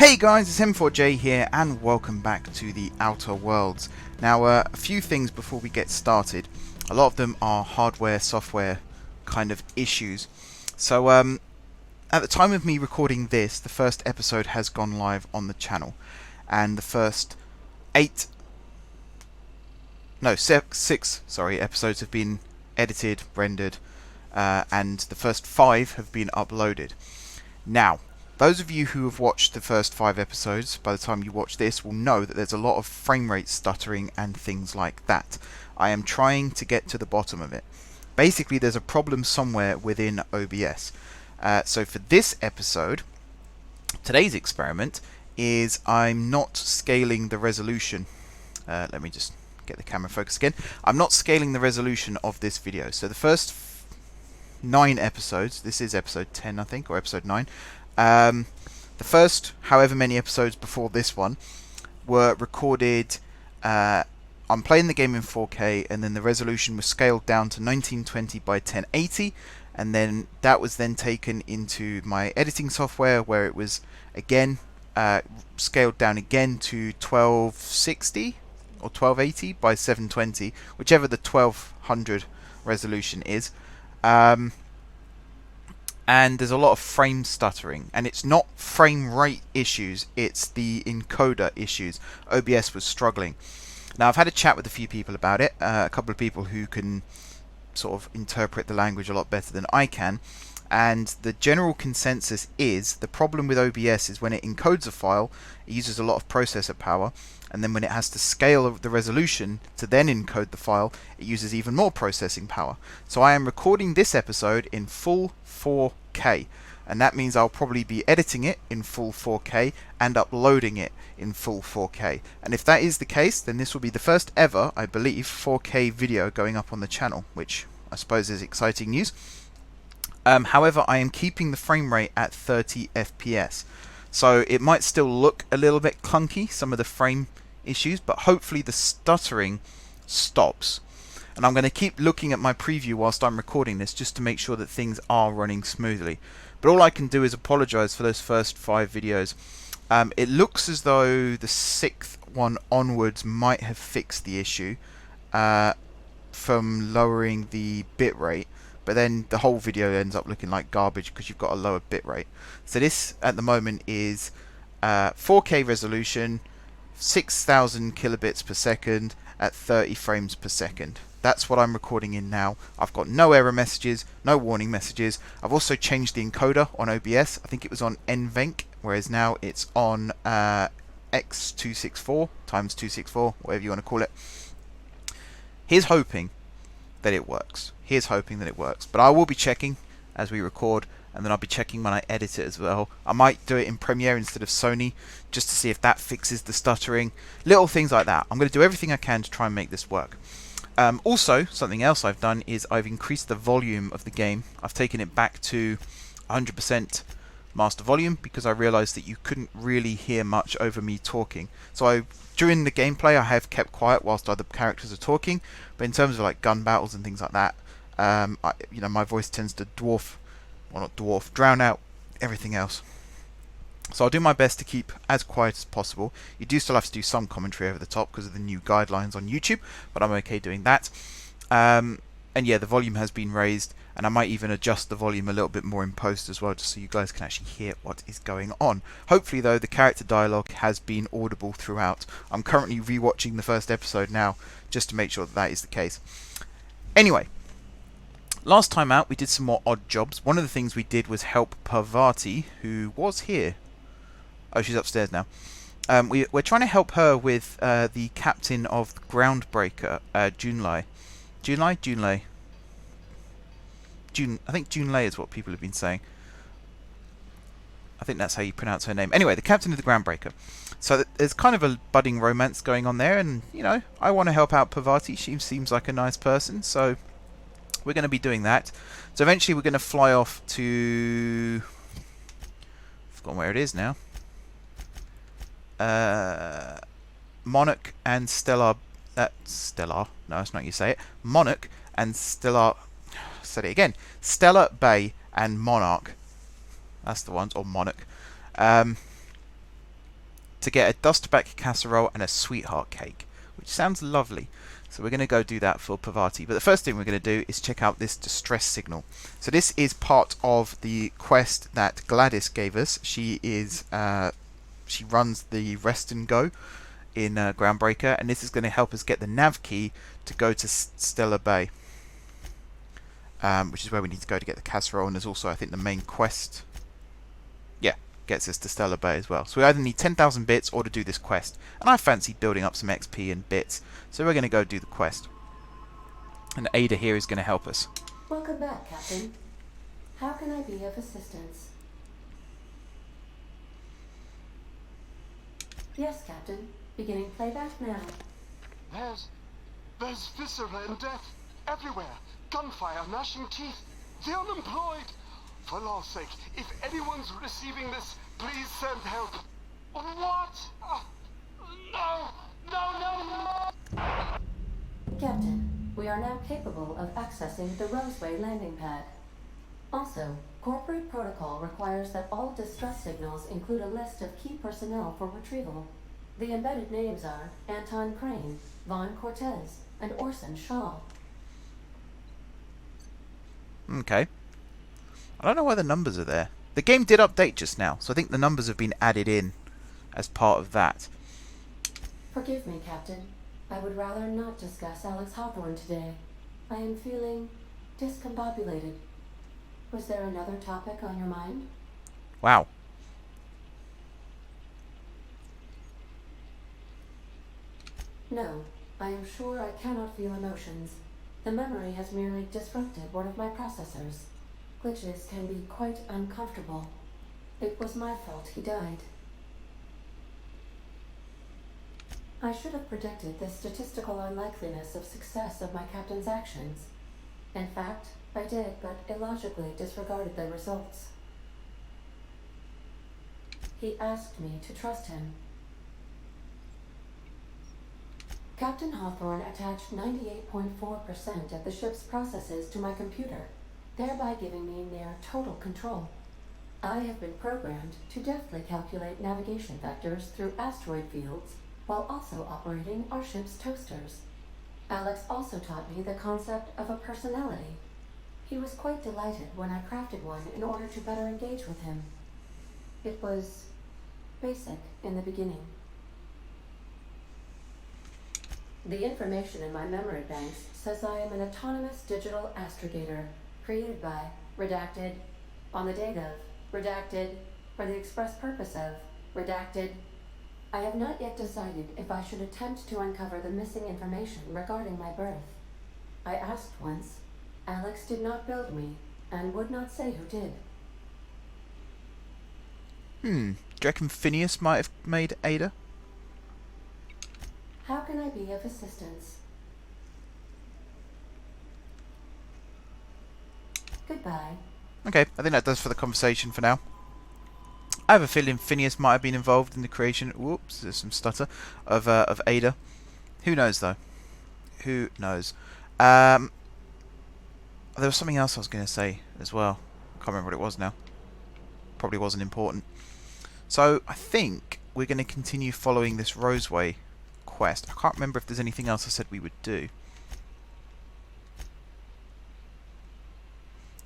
Hey guys, it's M4J here and welcome back to the Outer Worlds. Now a few things before we get started. A lot of them are hardware, software kind of issues. So at the time of me recording this, the first episode has gone live on the channel. And the first six episodes have been edited, rendered, and the first 5 have been uploaded. Now, those of you who have watched the first 5 episodes, by the time you watch this, will know that there's a lot of frame rate stuttering and things like that. I am trying to get to the bottom of it. Basically, there's a problem somewhere within OBS. So for this episode, today's experiment is I'm not scaling the resolution. Let me just get the camera focused again. I'm not scaling the resolution of this video. So the first 9 episodes, this is episode 10 I think, or episode 9, the first however many episodes before this one were recorded. I'm playing the game in 4K, and then the resolution was scaled down to 1920 by 1080, and then that was then taken into my editing software, where it was again scaled down again to 1260 or 1280 by 720, whichever the 1200 resolution is. And there's a lot of frame stuttering, and it's not frame rate issues, it's the encoder issues. OBS was struggling. Now, I've had a chat with a few people about it, a couple of people who can sort of interpret the language a lot better than I can, and the general consensus is the problem with OBS is when it encodes a file, it uses a lot of processor power, and then when it has to scale the resolution to then encode the file, it uses even more processing power. So I am recording this episode in full 4K, and that means I'll probably be editing it in full 4K and uploading it in full 4K. And if that is the case, then this will be the first ever, I believe, 4K video going up on the channel, which I suppose is exciting news. However, I am keeping the frame rate at 30 FPS. So it might still look a little bit clunky, some of the frame issues, but hopefully the stuttering stops. And I'm going to keep looking at my preview whilst I'm recording this, just to make sure that things are running smoothly. But all I can do is apologise for those first 5 videos. It looks as though the 6th one onwards might have fixed the issue from lowering the bitrate. But then the whole video ends up looking like garbage because you've got a lower bitrate. So this at the moment is 4K resolution, 6,000 kilobits per second at 30 frames per second. That's what I'm recording in now. I've got no error messages, no warning messages. I've also changed the encoder on OBS. I think it was on NVENC, whereas now it's on X264 times 264, whatever you want to call it. Here's hoping that it works. Here's hoping that it works. But I will be checking as we record, and then I'll be checking when I edit it as well. I might do it in Premiere instead of Sony, just to see if that fixes the stuttering. Little things like that. I'm going to do everything I can to try and make this work. Also, something else I've done is I've increased the volume of the game. I've taken it back to 100% master volume because I realised that you couldn't really hear much over me talking. So during the gameplay I have kept quiet whilst other characters are talking, but in terms of like gun battles and things like that, my voice tends to drown out everything else. So I'll do my best to keep as quiet as possible. You do still have to do some commentary over the top because of the new guidelines on YouTube, but I'm okay doing that. And yeah, the volume has been raised, and I might even adjust the volume a little bit more in post as well, just so you guys can actually hear what is going on. Hopefully though, the character dialogue has been audible throughout. I'm currently rewatching the first episode now, just to make sure that that is the case. Anyway, last time out we did some more odd jobs. One of the things we did was help Parvati, who was here. Oh, she's upstairs now. We're trying to help her with the captain of the Groundbreaker, Junlei. Junlei. I think Junlei is what people have been saying. I think that's how you pronounce her name. Anyway, the captain of the Groundbreaker. So there's kind of a budding romance going on there, and you know, I want to help out Parvati. She seems like a nice person, so we're going to be doing that. So eventually we're going to fly off to... I've forgotten where it is now. Monarch and Stellar... Stellar? No, that's not how you say it. Monarch and Stellar... Say it again. Stellar Bay and Monarch. That's the ones, or Monarch. to get a dust-back casserole and a sweetheart cake, which sounds lovely. So we're going to go do that for Parvati. But the first thing we're going to do is check out this distress signal. So this is part of the quest that Gladys gave us. She runs the Rest and Go in Groundbreaker, and this is going to help us get the nav key to go to Stellar Bay, which is where we need to go to get the casserole. And there's also, I think, the main quest. Yeah, gets us to Stellar Bay as well. So we either need 10,000 bits or to do this quest. And I fancy building up some XP and bits. So we're going to go do the quest. And Ada here is going to help us. Welcome back, Captain. How can I be of assistance? Yes, Captain. Beginning playback now. There's viscera and death everywhere. Gunfire, gnashing teeth. The unemployed. For law's sake, if anyone's receiving this, please send help. What? No! Captain, we are now capable of accessing the Roseway landing pad. Also, corporate protocol requires that all distress signals include a list of key personnel for retrieval. The embedded names are Anton Crane, Vaughn Cortez, and Orson Shaw. Okay. I don't know why the numbers are there. The game did update just now, so I think the numbers have been added in as part of that. Forgive me, Captain. I would rather not discuss Alex Hawthorne today. I am feeling discombobulated. Was there another topic on your mind? Wow. No, I am sure I cannot feel emotions. The memory has merely disrupted one of my processors. Glitches can be quite uncomfortable. It was my fault he died. I should have predicted the statistical unlikeliness of success of my captain's actions. In fact, I did, but illogically disregarded the results. He asked me to trust him. Captain Hawthorne attached 98.4% of the ship's processes to my computer, thereby giving me near total control. I have been programmed to deftly calculate navigation vectors through asteroid fields, while also operating our ship's toasters. Alex also taught me the concept of a personality. He was quite delighted when I crafted one in order to better engage with him. It was basic in the beginning. The information in my memory banks says I am an autonomous digital astrogator created by, redacted, on the date of, redacted, for the express purpose of, redacted. I have not yet decided if I should attempt to uncover the missing information regarding my birth. I asked once. Alex did not build me, and would not say who did. Do you reckon Phineas might have made Ada? How can I be of assistance? Goodbye. Okay, I think that does for the conversation for now. I have a feeling Phineas might have been involved in the creation, whoops, there's some stutter, of Ada. Who knows, though? Who knows? There was something else I was going to say as well. I can't remember what it was now. Probably wasn't important. So, I think we're going to continue following this Roseway quest. I can't remember if there's anything else I said we would do.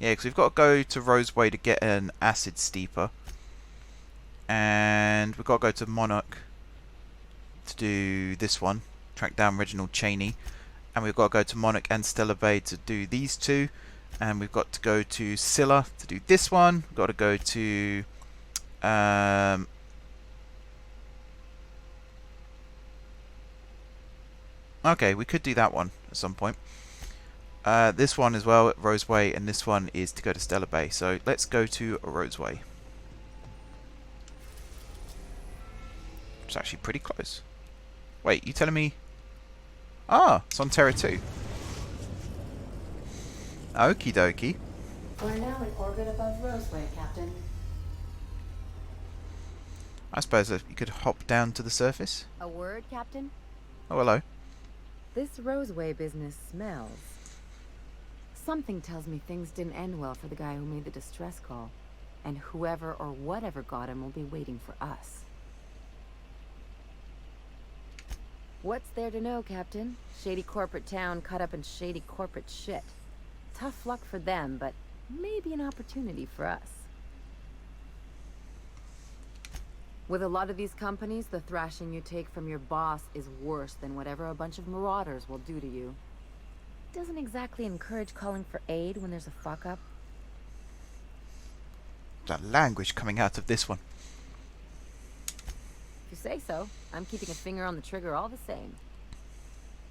Yeah, because we've got to go to Roseway to get an acid steeper. And we've got to go to Monarch to do this one. Track down Reginald Cheney. And we've got to go to Monarch and Stellar Bay to do these two. And we've got to go to Scylla to do this one. We've got to go to... okay, we could do that one at some point. This one as well at Roseway, and this one is to go to Stellar Bay. So let's go to Roseway. It's actually pretty close. Wait, you telling me... Ah, it's on Terra 2. Okie dokie. We're now in orbit above Roseway, Captain. I suppose you could hop down to the surface. A word, Captain? Oh, hello. This Roseway business smells. Something tells me things didn't end well for the guy who made the distress call. And whoever or whatever got him will be waiting for us. What's there to know, Captain? Shady corporate town cut up in shady corporate shit. Tough luck for them, but maybe an opportunity for us. With a lot of these companies, the thrashing you take from your boss is worse than whatever a bunch of marauders will do to you. Doesn't exactly encourage calling for aid when there's a fuck-up. The language coming out of this one. If you say so. I'm keeping a finger on the trigger all the same.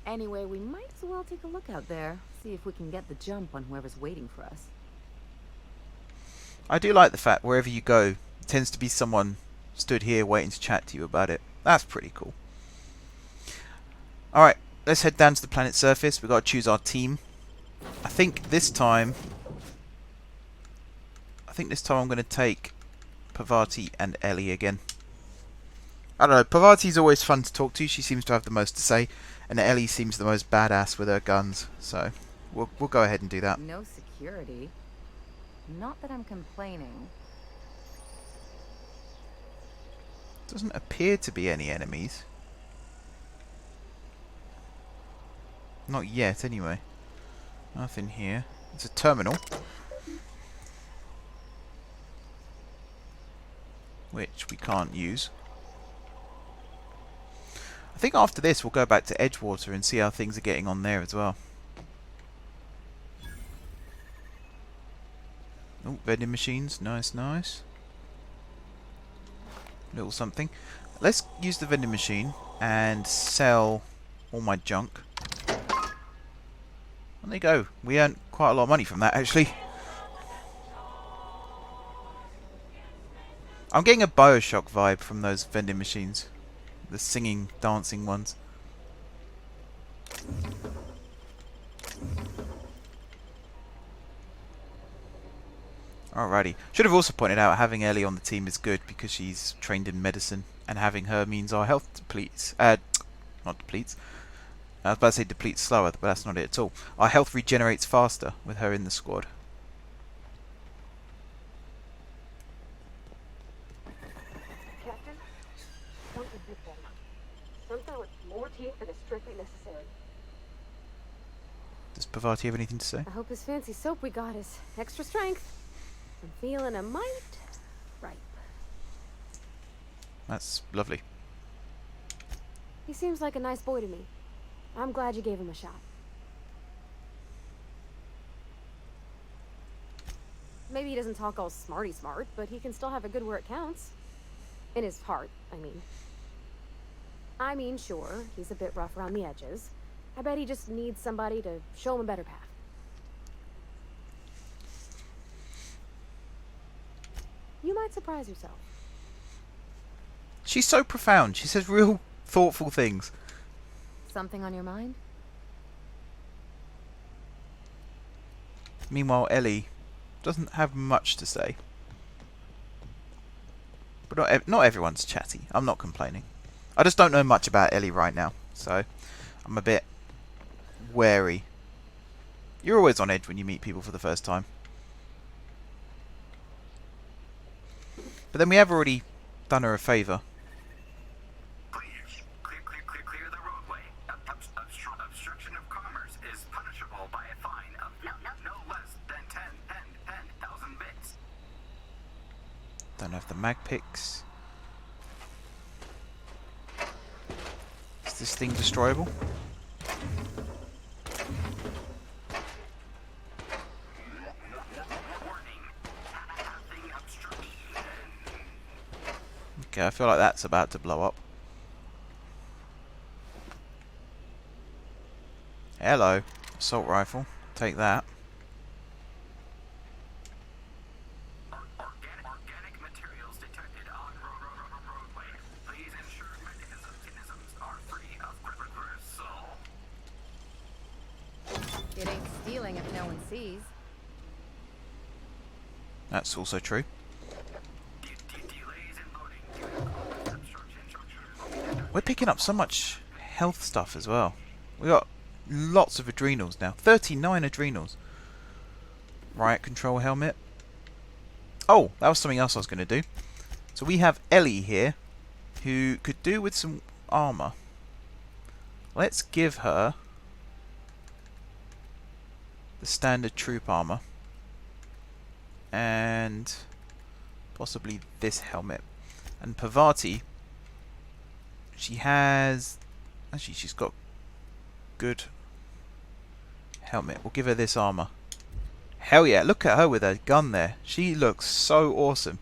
Anyway, we might as well take a look out there. See if we can get the jump on whoever's waiting for us. I do like the fact wherever you go, there tends to be someone stood here waiting to chat to you about it. That's pretty cool. Alright, let's head down to the planet's surface. We've got to choose our team. I think this time I'm going to take Parvati and Ellie again. I don't know, Parvati's always fun to talk to. She seems to have the most to say. And Ellie seems the most badass with her guns. So, we'll go ahead and do that. No security. Not that I'm complaining. Doesn't appear to be any enemies. Not yet, anyway. Nothing here. It's a terminal. Which we can't use. I think after this we'll go back to Edgewater and see how things are getting on there as well. Oh, vending machines. Nice, nice. Little something. Let's use the vending machine and sell all my junk. And there you go. We earned quite a lot of money from that, actually. I'm getting a Bioshock vibe from those vending machines. The singing, dancing ones. Alrighty. Should have also pointed out having Ellie on the team is good because she's trained in medicine, and having her means our health depletes. Not depletes. I was about to say depletes slower, but that's not it at all. Our health regenerates faster with her in the squad. Captain, something bit better. Something with more teeth than is strictly necessary. Does Parvati have anything to say? I hope his fancy soap we got is extra strength. I'm feeling a mite ripe. That's lovely. He seems like a nice boy to me. I'm glad you gave him a shot. Maybe he doesn't talk all smarty smart, but he can still have a good where it counts. In his heart, I mean. I mean, sure, he's a bit rough around the edges. I bet he just needs somebody to show him a better path. You might surprise yourself. She's so profound. She says real thoughtful things. Something on your mind? Meanwhile, Ellie doesn't have much to say. But not everyone's chatty. I'm not complaining. I just don't know much about Ellie right now, so I'm a bit wary. You're always on edge when you meet people for the first time. But then we have already done her a favour. Please, clear the roadway. Obstruction of commerce is punishable by a fine of no less than 10,000 bits. Don't have the mag picks. Is this thing destroyable? Okay, I feel like that's about to blow up. Hello. Assault rifle. Take that. Organic materials detected on roadway. Please ensure mechanisms are free of gristle. It ain't stealing if no one sees. That's also true. We're picking up so much health stuff as well. We got lots of adrenals now. 39 adrenals. Riot control helmet. Oh, that was something else I was going to do. So we have Ellie here, who could do with some armor. Let's give her the standard troop armor and possibly this helmet. And Parvati, she has, actually she's got good helmet. We'll give her this armor. Hell yeah, look at her with her gun there. She looks so awesome.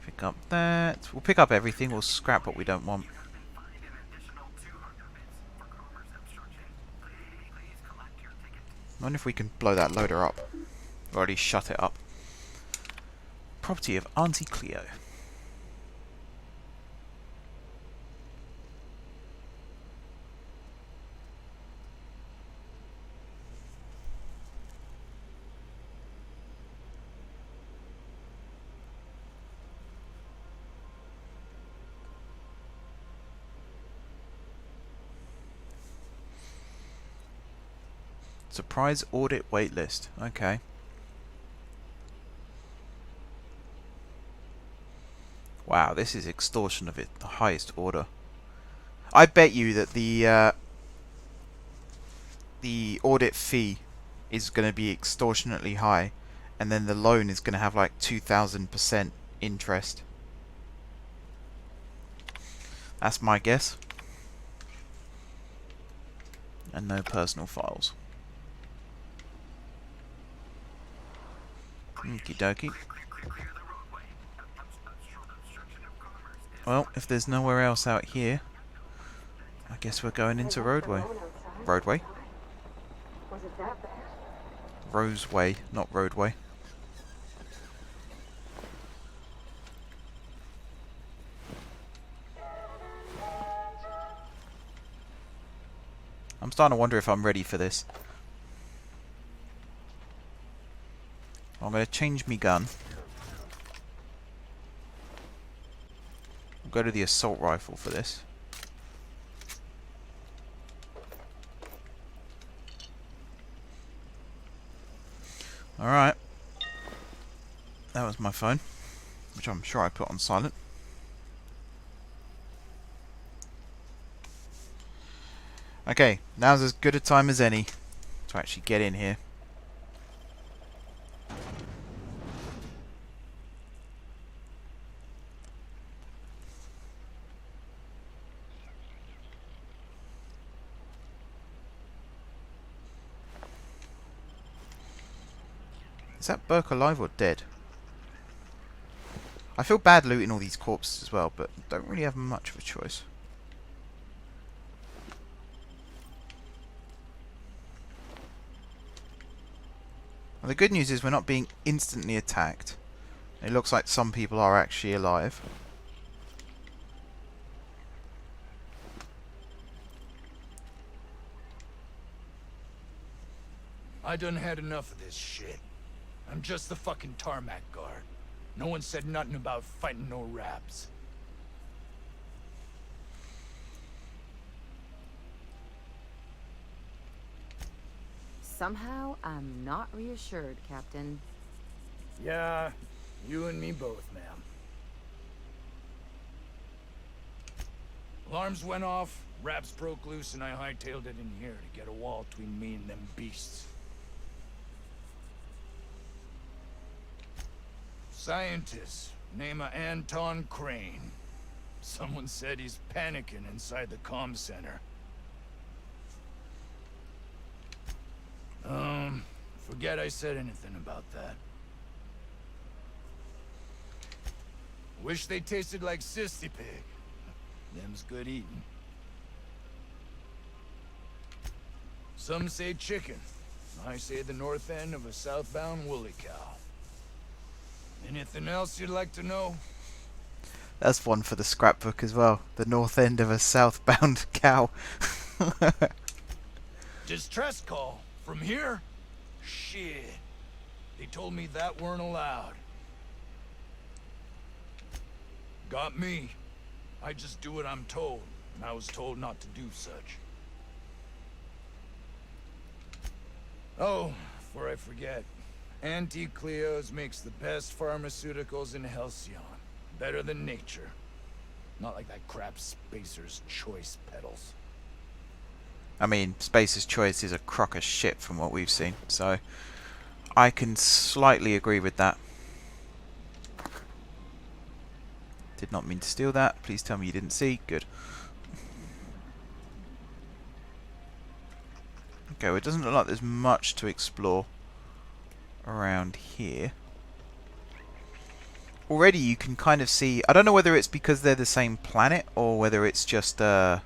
Pick up that. We'll pick up everything. We'll scrap what we don't want. I wonder if we can blow that loader up. Or already shut it up. Property of Auntie Cleo. Surprise audit waitlist. Okay. Wow, this is extortion of it, the highest order. I bet you that the audit fee is going to be extortionately high, and then the loan is going to have like 2,000% interest. That's my guess. And no personal files. Okie dokie. Well, if there's nowhere else out here, I guess we're going into Roadway. Roadway? Was it that bad? Roseway, not Roadway. I'm starting to wonder if I'm ready for this. I'm going to change me gun. We'll go to the assault rifle for this. Alright. That was my phone, which I'm sure I put on silent. Okay, now's as good a time as any to actually get in here. Is that Burke alive or dead? I feel bad looting all these corpses as well, but don't really have much of a choice. Well, the good news is we're not being instantly attacked. It looks like some people are actually alive. I done had enough of this shit. I'm just the fucking tarmac guard. No one said nothing about fighting no raps. Somehow, I'm not reassured, Captain. Yeah, you and me both, ma'am. Alarms went off, raps broke loose, and I hightailed it in here to get a wall between me and them beasts. Scientist, name of Anton Crane. Someone said he's panicking inside the comm center. Forget I said anything about that. Wish they tasted like Sissy Pig. Them's good eating. Some say chicken. I say the north end of a southbound woolly cow. Anything else you'd like to know? That's one for the scrapbook as well. The north end of a southbound cow. Distress call. From here? Shit. They told me that weren't allowed. Got me. I just do what I'm told, and I was told not to do such. Oh, before I forget. Auntie Cleo's makes the best pharmaceuticals in Halcyon. Better than nature. Not like that crap Spacer's Choice pedals. I mean, Spacer's Choice is a crock of shit from what we've seen, so I can slightly agree with that. Did not mean to steal that. Please tell me you didn't see. Good. Okay, well, it doesn't look like there's much to explore around here. Already you can kind of see... I don't know whether it's because they're the same planet or whether it's just a,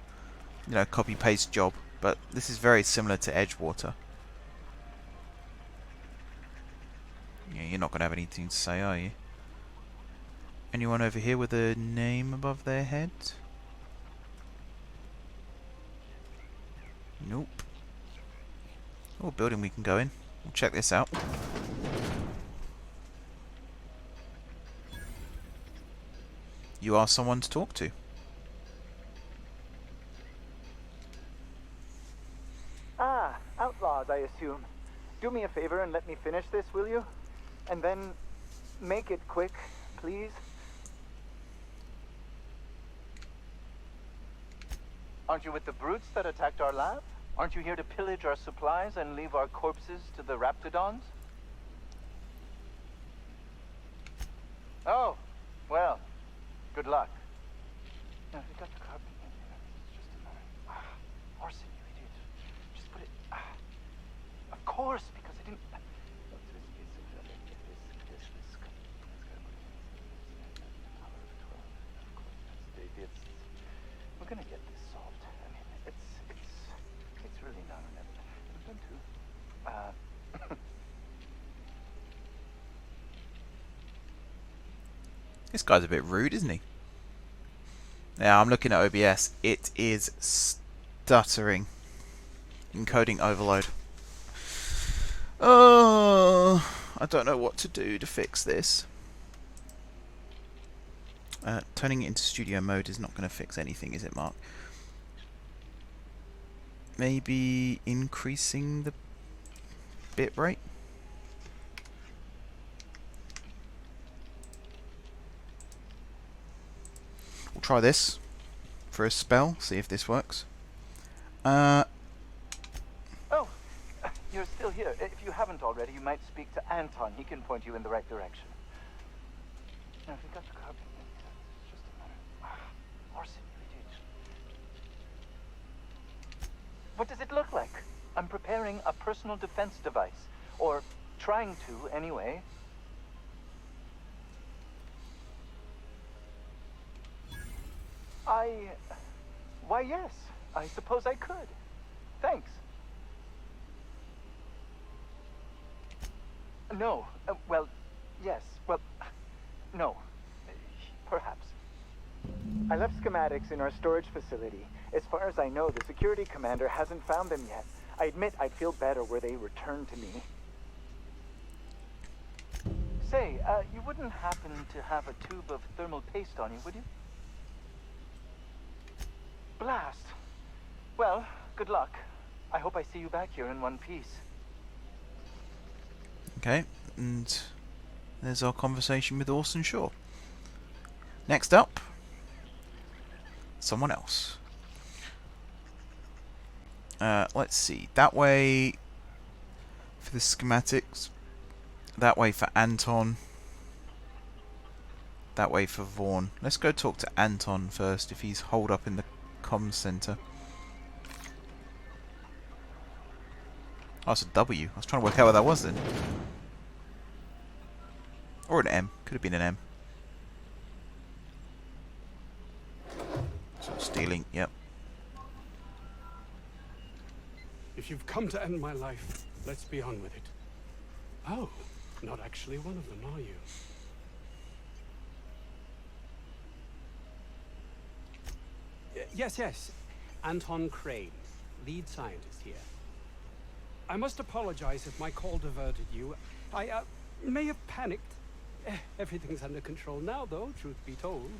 you know, copy-paste job. But this is very similar to Edgewater. Yeah, you're not going to have anything to say, are you? Anyone over here with a name above their head? Nope. Oh, building we can go in. We'll check this out. You are someone to talk to. Ah, outlaws, I assume. Do me a favor and let me finish this, will you? And then make it quick, please. Aren't you with the brutes that attacked our lab? Aren't you here to pillage our supplies and leave our corpses to the raptidons? Oh, well, good luck. Now, you got the carpet in here. It's just a matter. Arson, you idiot. Just put it. Of course, because I didn't. We're gonna get this solved. I mean, it's really not an This guy's a bit rude, isn't he? Now, I'm looking at OBS. It is stuttering. Encoding overload. Oh, I don't know what to do to fix this. Turning it into studio mode is not going to fix anything, is it, Mark? Maybe increasing the bitrate? We'll try this for a spell, see if this works. Oh, you're still here. If you haven't already, you might speak to Anton. He can point you in the right direction. Now, if you got the carpet in here, it's just a matter. Arson, you idiot. What does it look like? I'm preparing a personal defense device. Or trying to, anyway. Why, yes. I suppose I could. Thanks. No. Well, yes. Well, no. Perhaps. I left schematics in our storage facility. As far as I know, the security commander hasn't found them yet. I admit I'd feel better were they returned to me. Say, you wouldn't happen to have a tube of thermal paste on you, would you? Blast. Well, good luck. I hope I see you back here in one piece. Okay, and there's our conversation with Orson Shaw. Next up, someone else. Let's see. That way for the schematics. That way for Anton. That way for Vaughn. Let's go talk to Anton first if he's holed up in the comms center. Oh, it's a W. I was trying to work out what that was then. Or an M. Could have been an M. So stealing, yep. If you've come to end my life, let's be on with it. Oh, not actually one of them, are you? Yes. Anton Crane, lead scientist here. I must apologize if my call diverted you. I may have panicked. Everything's under control now, though, truth be told.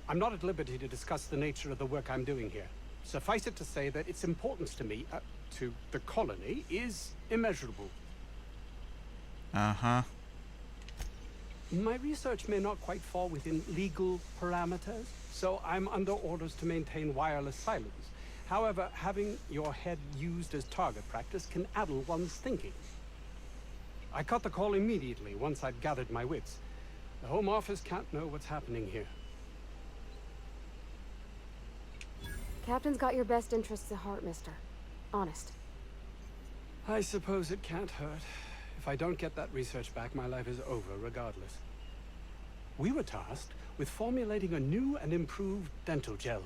I'm not at liberty to discuss the nature of the work I'm doing here. Suffice it to say that its importance to me, to the colony, is immeasurable. Uh-huh. My research may not quite fall within legal parameters, so I'm under orders to maintain wireless silence. However, having your head used as target practice can addle one's thinking. I cut the call immediately once I'd gathered my wits. The Home Office can't know what's happening here. Captain's got your best interests at heart, mister. Honest. I suppose it can't hurt. If I don't get that research back, my life is over regardless. We were tasked with formulating a new and improved dental gel.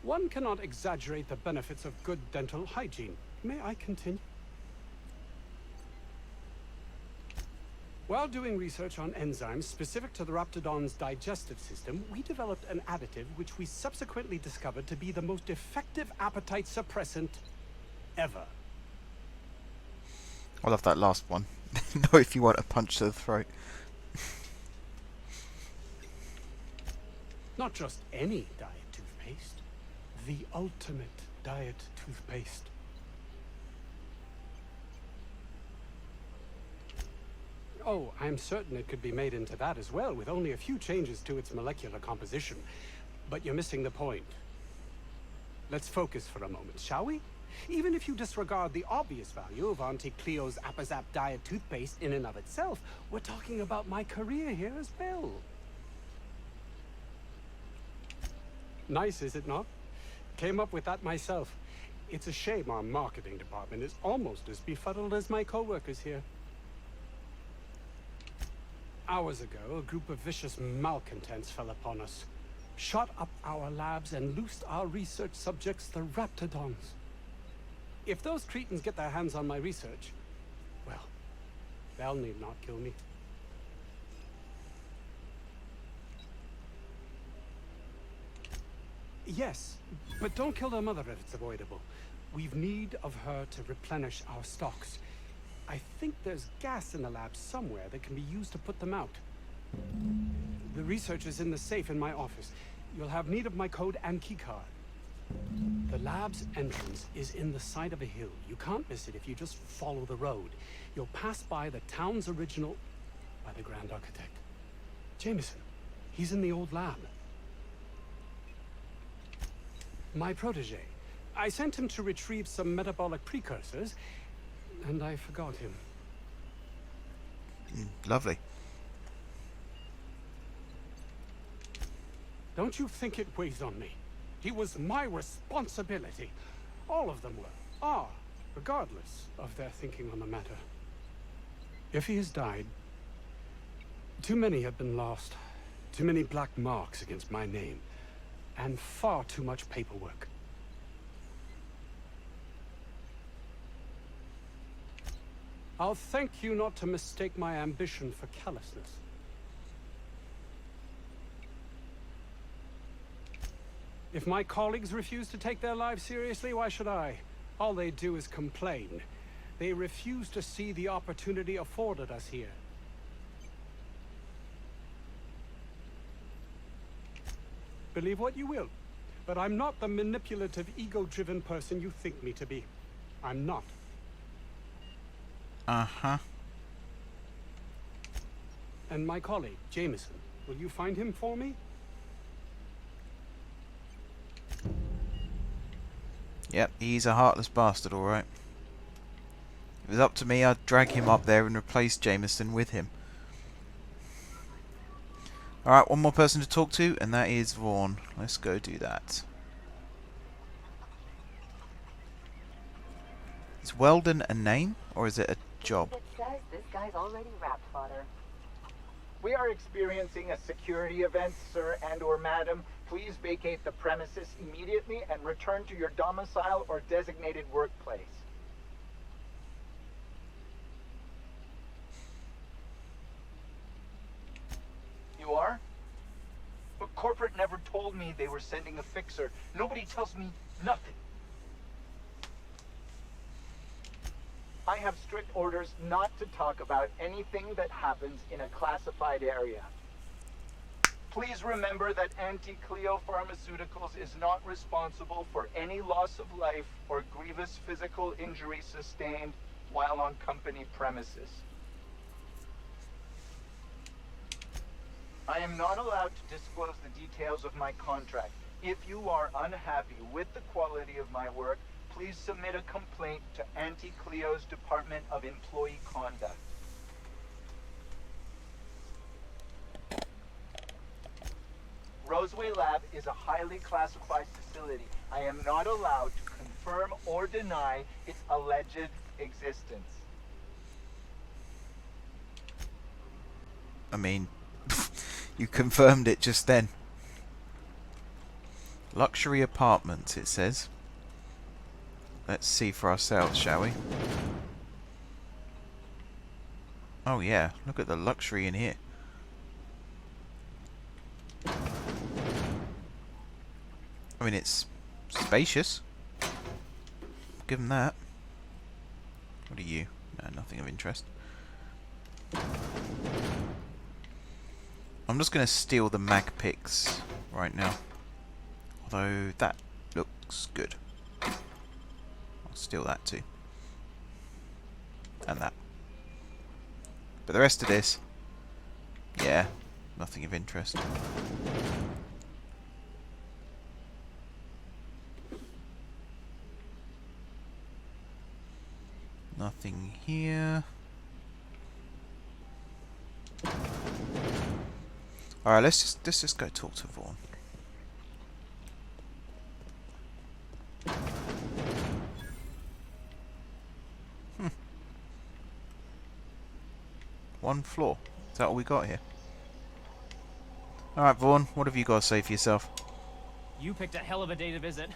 One cannot exaggerate the benefits of good dental hygiene. May I continue? While doing research on enzymes specific to the Raptidon's digestive system, we developed an additive which we subsequently discovered to be the most effective appetite suppressant ever. I love that last one. Know if you want a punch to the throat. Not just any diet toothpaste, the ultimate diet toothpaste. Oh, I'm certain it could be made into that as well, with only a few changes to its molecular composition. But you're missing the point. Let's focus for a moment, shall we? Even if you disregard the obvious value of Auntie Cleo's Appazap diet toothpaste in and of itself, we're talking about my career here as well. Nice, is it not? Came up with that myself. It's a shame our marketing department is almost as befuddled as my co-workers here. Hours ago, a group of vicious malcontents fell upon us, shot up our labs and loosed our research subjects, the Raptidons. If those cretins get their hands on my research, well, they'll need not kill me. Yes, but don't kill their mother if it's avoidable. We've need of her to replenish our stocks. I think there's gas in the lab somewhere that can be used to put them out. The research is in the safe in my office. You'll have need of my code and keycard. The lab's entrance is in the side of a hill. You can't miss it if you just follow the road. You'll pass by the town's original... by the Grand Architect. Jameson. He's in the old lab. My protege. I sent him to retrieve some metabolic precursors, and I forgot him. Lovely. Don't you think it weighs on me? He was my responsibility. All of them are, regardless of their thinking on the matter. If he has died, too many have been lost. Too many black marks against my name. And far too much paperwork. I'll thank you not to mistake my ambition for callousness. If my colleagues refuse to take their lives seriously, why should I? All they do is complain. They refuse to see the opportunity afforded us here. Believe what you will, but I'm not the manipulative, ego-driven person you think me to be. I'm not. Uh-huh. And my colleague, Jameson, will you find him for me? Yep, he's a heartless bastard, alright. If it was up to me, I'd drag him up there and replace Jameson with him. Alright, one more person to talk to, and that is Vaughn. Let's go do that. Is Weldon a name, or is it a job? It says this guy's already wrapped, Father. We are experiencing a security event, sir and/or madam. Please vacate the premises immediately and return to your domicile or designated workplace. You are? But corporate never told me they were sending a fixer. Nobody tells me nothing. I have strict orders not to talk about anything that happens in a classified area. Please remember that Auntie Cleo Pharmaceuticals is not responsible for any loss of life or grievous physical injury sustained while on company premises. I am not allowed to disclose the details of my contract. If you are unhappy with the quality of my work, please submit a complaint to Auntie Cleo's Department of Employee Conduct. Roseway Lab is a highly classified facility. I am not allowed to confirm or deny its alleged existence. I mean, you confirmed it just then. Luxury apartments, it says. Let's see for ourselves, shall we? Oh yeah, look at the luxury in here. I mean, it's spacious. Give them that. What are you? No, nothing of interest. I'm just going to steal the mag picks right now. Although that looks good. I'll steal that too. And that. But the rest of this, yeah, nothing of interest. Nothing here. Alright, let's just go talk to Vaughn. One floor. Is that all we got here? Alright, Vaughn, what have you got to say for yourself? You picked a hell of a day to visit.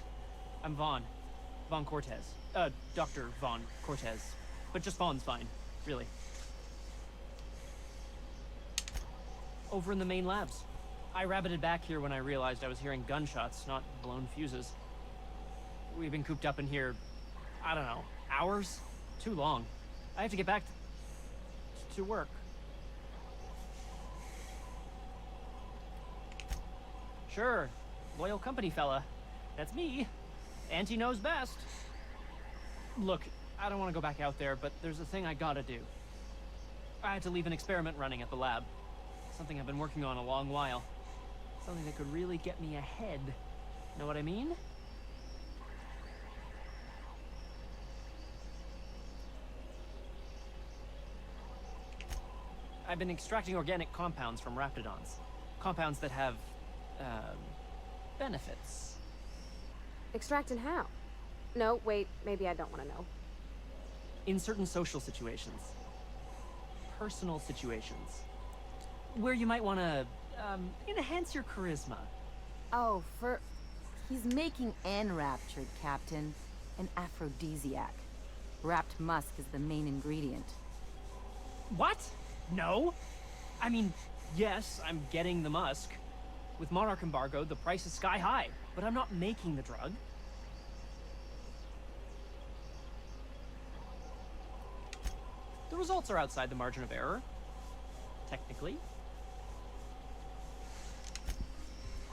I'm Vaughn. Vaughn Cortez. Dr. Vaughn Cortez. But just Vaughn's fine, really. Over in the main labs. I rabbited back here when I realized I was hearing gunshots, not blown fuses. We've been cooped up in here, I don't know, hours? Too long. I have to get back to work. Sure, loyal company fella. That's me. Auntie knows best. Look, I don't want to go back out there, but there's a thing I gotta do. I had to leave an experiment running at the lab. Something I've been working on a long while. Something that could really get me ahead. Know what I mean? I've been extracting organic compounds from raptidons. Compounds that have, benefits. Extracting how? No, wait, maybe I don't want to know. In certain social situations. Personal situations. Where you might want to, enhance your charisma. Oh, he's making enraptured, Captain. An aphrodisiac. Wrapped musk is the main ingredient. What? No. I mean, yes, I'm getting the musk. With Monarch embargo, the price is sky high, but I'm not making the drug. The results are outside the margin of error. Technically.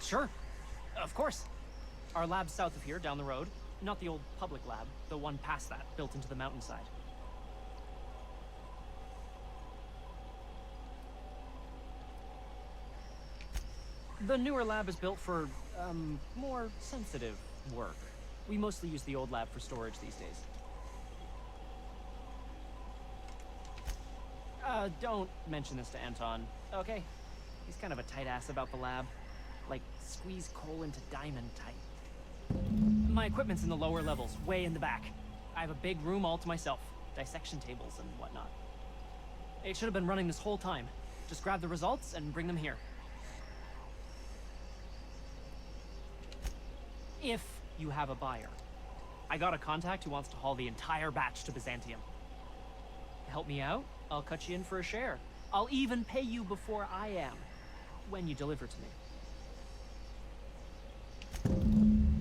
Sure. Of course. Our lab's south of here, down the road. Not the old public lab, the one past that, built into the mountainside. The newer lab is built for, more sensitive work. We mostly use the old lab for storage these days. Don't mention this to Anton, okay? He's kind of a tight ass about the lab. Like, squeeze coal into diamond tight. My equipment's in the lower levels, way in the back. I have a big room all to myself. Dissection tables and whatnot. It should have been running this whole time. Just grab the results and bring them here. If you have a buyer. I got a contact who wants to haul the entire batch to Byzantium. Help me out, I'll cut you in for a share. I'll even pay you before I am, when you deliver to me.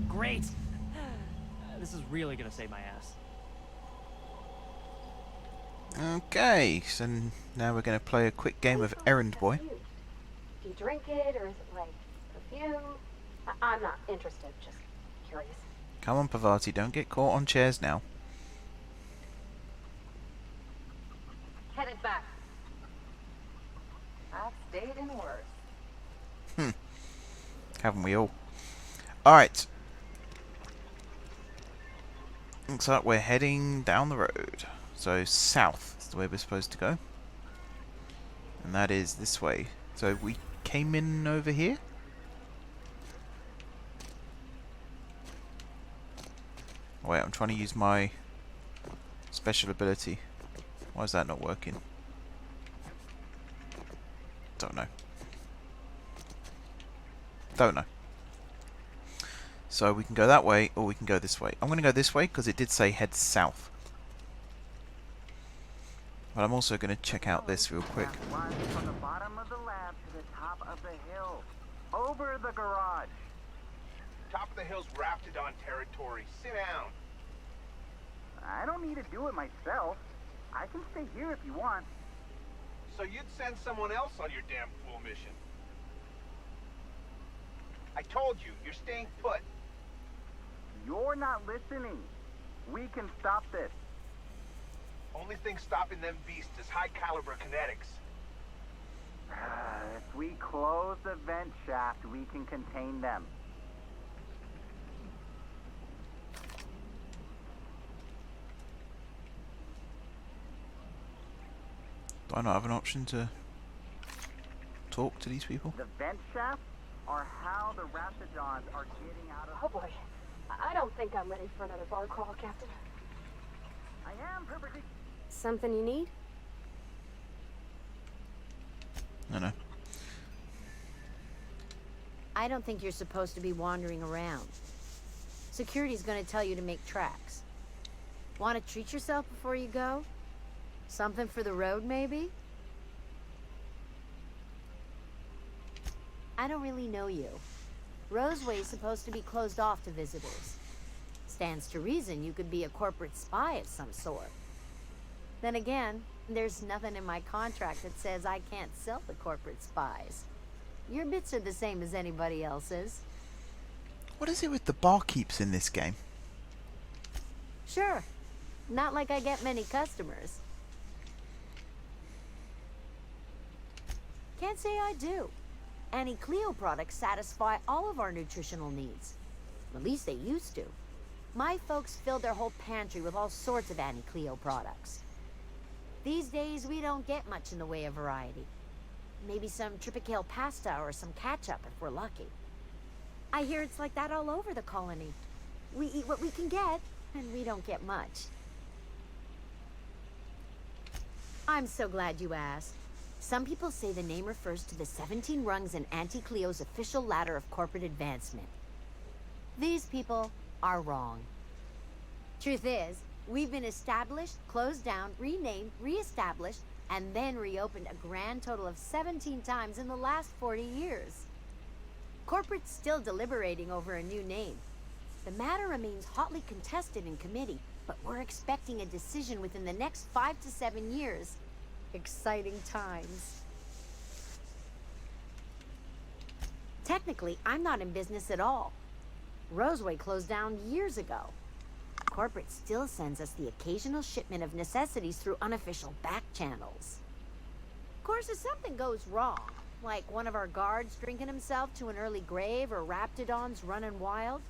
Great! This is really gonna save my ass. Okay, so now we're going to play a quick game of Errand Boy. Do you drink it, or is it like perfume? I'm not interested, just curious. Come on, Pavati, don't get caught on chairs now. Headed back. I've stayed in worse. Haven't we all? Alright. Looks like we're heading down the road. So south is the way we're supposed to go. And that is this way. So we came in over here? Wait, I'm trying to use my special ability. Why is that not working? Don't know. Don't know. So we can go that way, or we can go this way. I'm going to go this way because it did say head south. But I'm also going to check out this real quick. From the bottom of the lab to the top of the hill. Over the garage. Top of the hill's Radeon territory. Sit down. I don't need to do it myself. I can stay here if you want. So you'd send someone else on your damn fool mission. I told you, you're staying put. You're not listening. We can stop this. Only thing stopping them beasts is high caliber kinetics. If we close the vent shaft, we can contain them. Do I not have an option to talk to these people? The vent shafts are how the Radeons are getting out of... Oh boy. I don't think I'm ready for another bar crawl, Captain. I am perfectly... Something you need? No. I don't think you're supposed to be wandering around. Security's gonna tell you to make tracks. Want to treat yourself before you go? Something for the road, maybe? I don't really know you. Roseway's supposed to be closed off to visitors. Stands to reason you could be a corporate spy of some sort. Then again, there's nothing in my contract that says I can't sell to corporate spies. Your bits are the same as anybody else's. What is it with the barkeeps in this game? Sure. Not like I get many customers. Can't say I do. Annie Cleo products satisfy all of our nutritional needs. At least they used to. My folks filled their whole pantry with all sorts of Annie Cleo products. These days, we don't get much in the way of variety. Maybe some tripicale pasta or some ketchup if we're lucky. I hear it's like that all over the colony. We eat what we can get, and we don't get much. I'm so glad you asked. Some people say the name refers to the 17 rungs in Auntie Cleo's official ladder of corporate advancement. These people are wrong. Truth is, we've been established, closed down, renamed, re-established, and then reopened a grand total of 17 times in the last 40 years. Corporate's still deliberating over a new name. The matter remains hotly contested in committee, but we're expecting a decision within the next 5 to 7 years. Exciting times. Technically, I'm not in business at all. Roseway closed down years ago. Corporate still sends us the occasional shipment of necessities through unofficial back channels. Of course, if something goes wrong, like one of our guards drinking himself to an early grave or Raptidons running wild,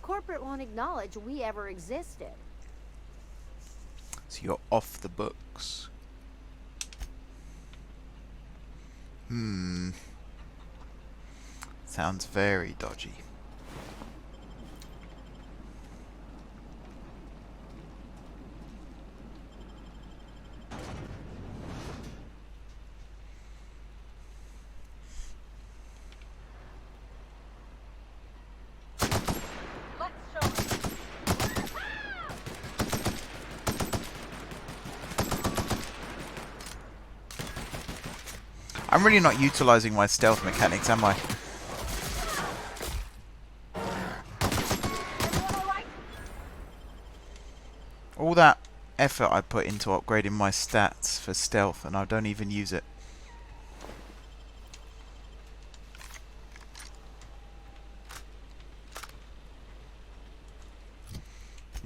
corporate won't acknowledge we ever existed. So you're off the books. Sounds very dodgy. I'm really not utilizing my stealth mechanics, am I? All that effort I put into upgrading my stats for stealth, and I don't even use it.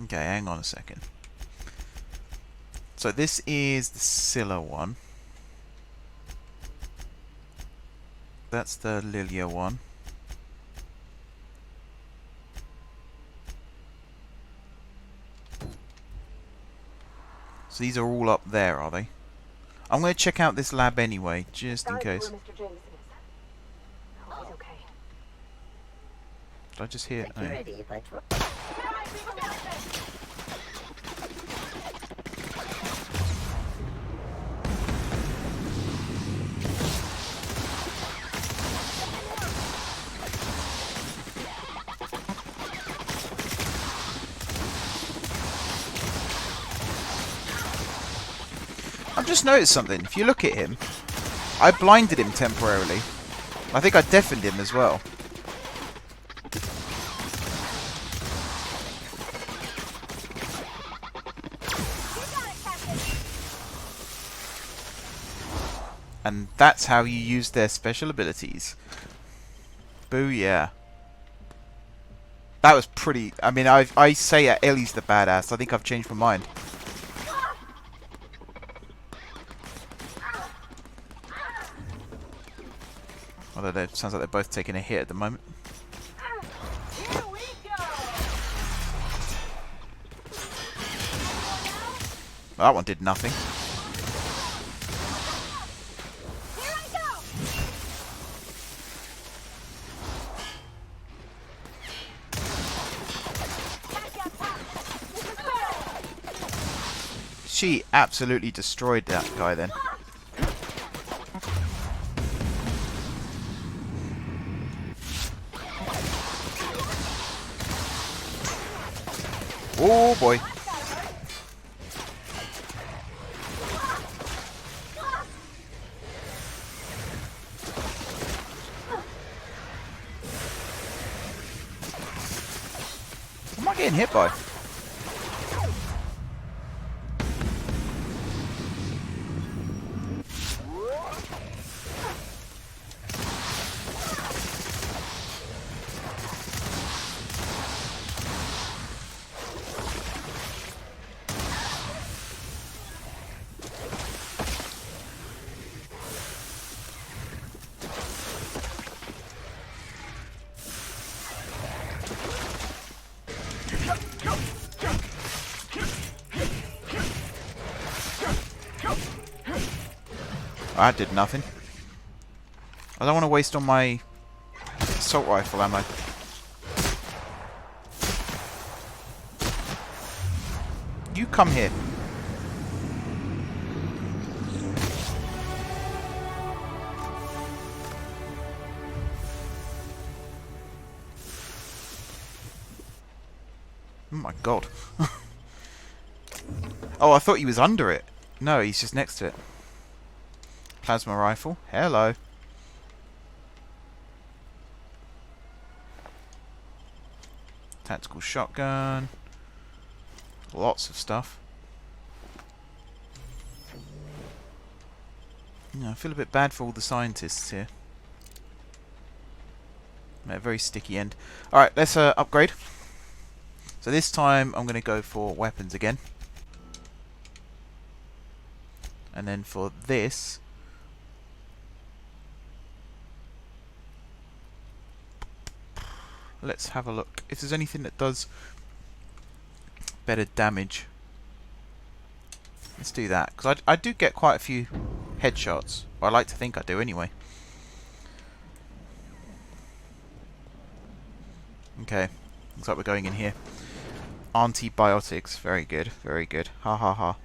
Okay, hang on a second. So this is the Scylla one. That's the Lilia one. So these are all up there, are they? I'm going to check out this lab anyway, just in case. Mr. Jameson is. I hope he's okay. Did I just hear? Oh. I've just noticed something. If you look at him, I blinded him temporarily. I think I deafened him as well. And that's how you use their special abilities. Booyah. That was pretty... I mean, I say Ellie's the badass. I think I've changed my mind. Although it sounds like they're both taking a hit at the moment. Here we go. Well, that one did nothing. Here I go. She absolutely destroyed that guy then. Oh boy. What am I getting hit by? That did nothing. I don't want to waste on my assault rifle ammo. You come here. Oh my god. Oh, I thought he was under it. No, he's just next to it. Plasma rifle. Hello. Tactical shotgun. Lots of stuff. Yeah, I feel a bit bad for all the scientists here. A very sticky end. Alright, let's upgrade. So this time I'm going to go for weapons again. And then for this... let's have a look. If there's anything that does better damage, let's do that. Because I do get quite a few headshots. Or I like to think I do anyway. Okay. Looks like we're going in here. Antibiotics. Very good. Very good. Ha ha ha.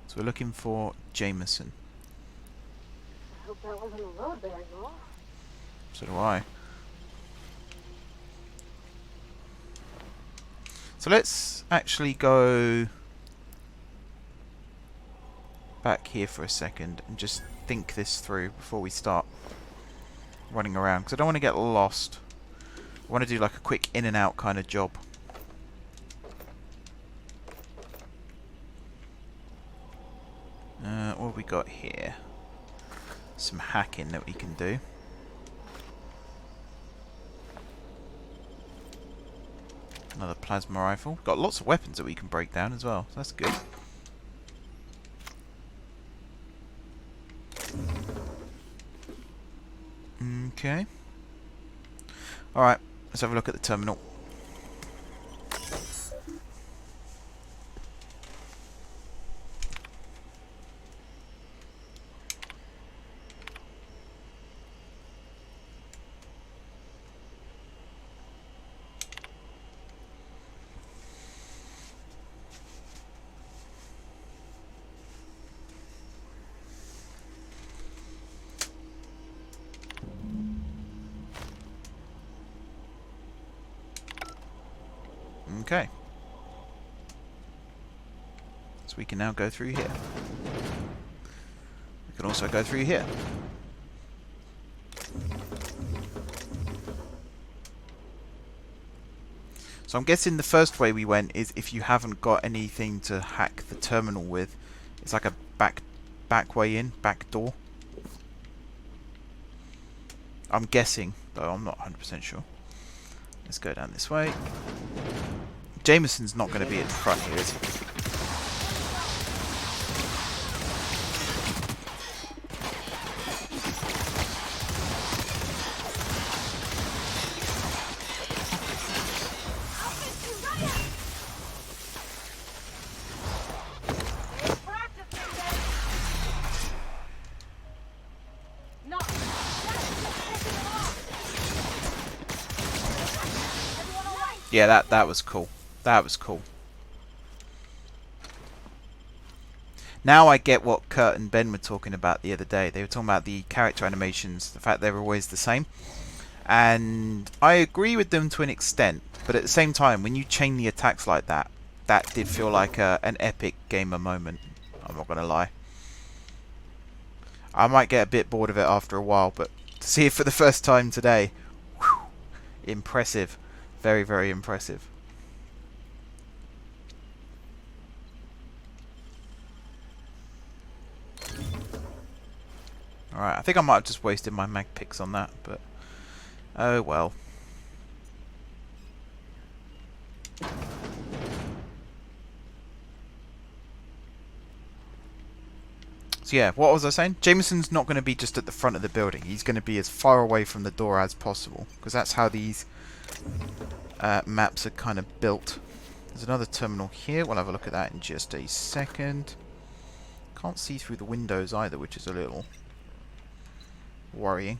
So we're looking for Jameson. I hope that wasn't a load bearing wall. So do I. So let's actually go back here for a second and just think this through before we start running around, because I don't want to get lost. I want to do like a quick in and out kind of job. What have we got here? Some hacking that we can do. Another plasma rifle. Got lots of weapons that we can break down as well, so that's good. Okay. Alright, let's have a look at the terminal. Okay. So we can now go through here. We can also go through here. So I'm guessing the first way we went is if you haven't got anything to hack the terminal with. It's like a back way in, back door. I'm guessing, though I'm not 100% sure. Let's go down this way. Jameson's not going to be at the front here, is he? Yeah, that was cool. That was cool. Now I get what Kurt and Ben were talking about the other day. They were talking about the character animations, the fact they're always the same. And I agree with them to an extent, but at the same time, when you chain the attacks like that, that did feel like an epic gamer moment. I'm not going to lie. I might get a bit bored of it after a while, but to see it for the first time today, whew, impressive. Very, very impressive. Alright, I think I might have just wasted my mag picks on that, but oh well. So yeah, what was I saying? Jameson's not going to be just at the front of the building. He's going to be as far away from the door as possible, because that's how these maps are kind of built. There's another terminal here. We'll have a look at that in just a second. Can't see through the windows either, which is a little worrying.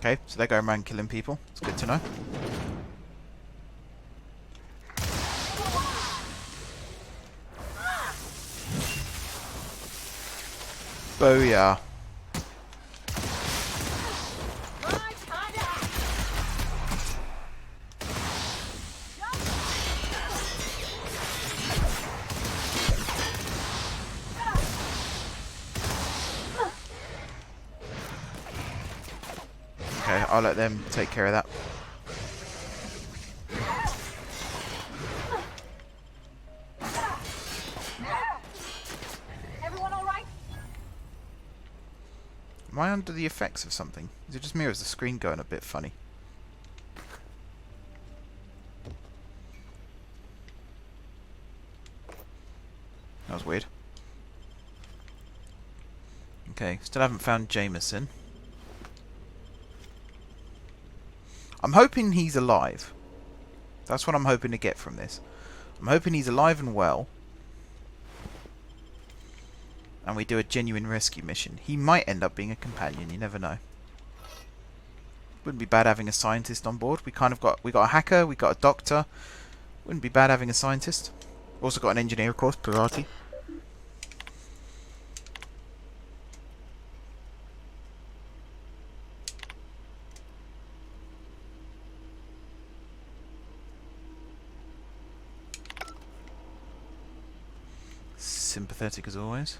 Okay, so they're going around killing people. It's good to know. Booyah. Okay, I'll let them take care of that. Everyone all right? Am I under the effects of something? Is it just me or is the screen going a bit funny? That was weird. Okay, still haven't found Jameson. I'm hoping he's alive. That's what I'm hoping to get from this. I'm hoping he's alive and well. And we do a genuine rescue mission. He might end up being a companion, you never know. Wouldn't be bad having a scientist on board. We got a hacker, we got a doctor. Wouldn't be bad having a scientist. Also got an engineer, of course, Pirati. Sympathetic as always.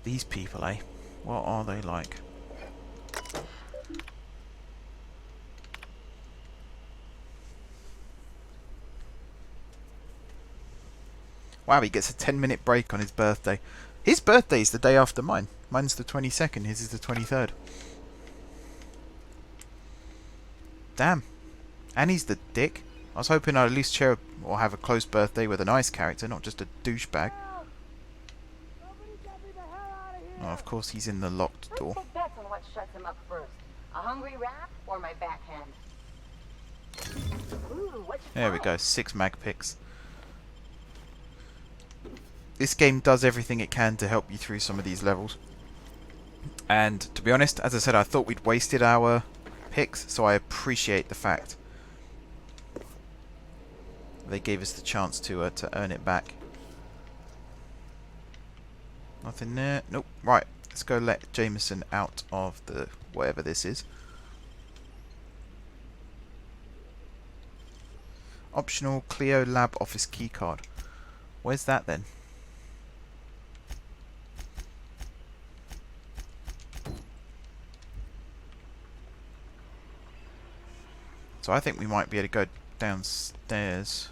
These people, eh? What are they like? Wow, he gets a 10-minute break on his birthday. His birthday's the day after mine. Mine's the 22nd, his is the 23rd. Damn. And he's the dick. I was hoping I'd at least share or have a close birthday with a nice character, not just a douchebag. Oh, of course he's in the locked door. Let's take bets on what shuts him up first. A hungry rat or my backhand? Ooh, what you There we find? go, 6 mag picks. This game does everything it can to help you through some of these levels. And to be honest, as I said, I thought we'd wasted our picks, so I appreciate the fact they gave us the chance to earn it back. Nothing there. Nope. Right. Let's go let Jameson out of the whatever this is. Optional Clio Lab Office keycard. Where's that then? So I think we might be able to go downstairs.